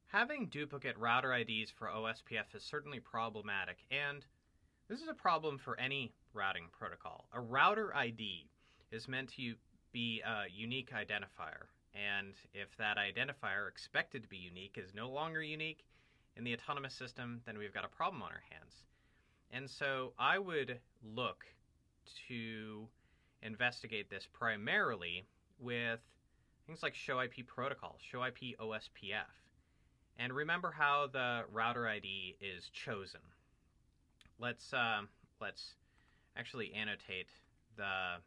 Having duplicate router IDs for OSPF is certainly problematic, and this is a problem for any routing protocol. A router ID is meant to be a unique identifier, and if that identifier expected to be unique is no longer unique in the autonomous system, then we've got a problem on our hands. And so I would look to investigate this primarily with things like show IP protocols, show IP OSPF. And remember how the router ID is chosen. Let's actually annotate the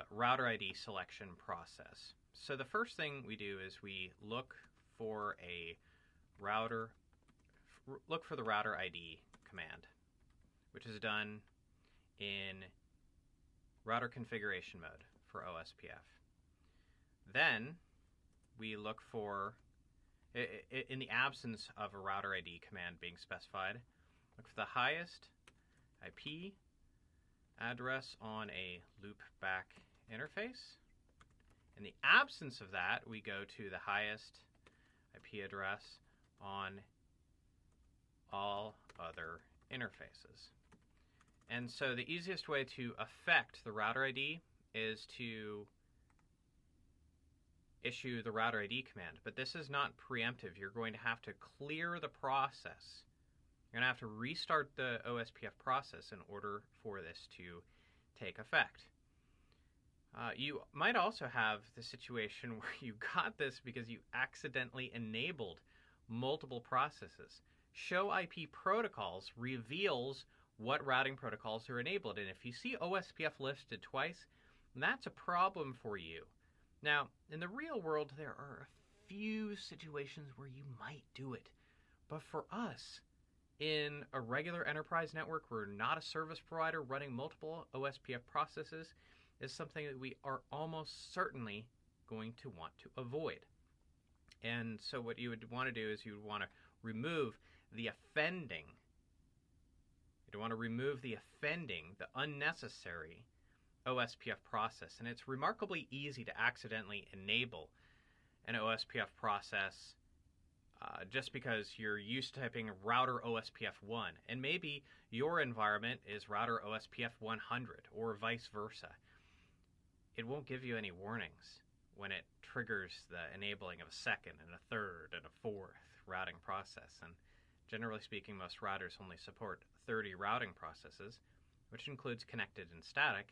router ID selection process. So the first thing we do is we look for the router ID command, which is done in router configuration mode for OSPF. Then we look for, in the absence of a router ID command being specified, look for the highest IP address on a loopback interface. In the absence of that, we go to the highest IP address on all other interfaces. And so the easiest way to affect the router ID is to issue the router ID command. But this is not preemptive. You're going to have to clear the process. You're going to have to restart the OSPF process in order for this to take effect. You might also have the situation where you got this because you accidentally enabled multiple processes. Show IP protocols reveals what routing protocols are enabled. And if you see OSPF listed twice, that's a problem for you. Now, in the real world, there are a few situations where you might do it. But for us, in a regular enterprise network, we're not a service provider running multiple OSPF processes, is something that we are almost certainly going to want to avoid. And so what you would want to do is you would want to remove the offending. You'd want to remove the unnecessary OSPF process. And it's remarkably easy to accidentally enable an OSPF process just because you're used to typing router OSPF1. And maybe your environment is router OSPF 100 or vice versa. It won't give you any warnings when it triggers the enabling of a second and a third and a fourth routing process. And generally speaking, most routers only support 30 routing processes, which includes connected and static,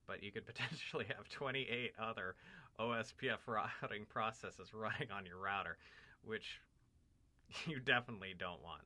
but you could potentially have 28 other OSPF routing processes running on your router, which you definitely don't want.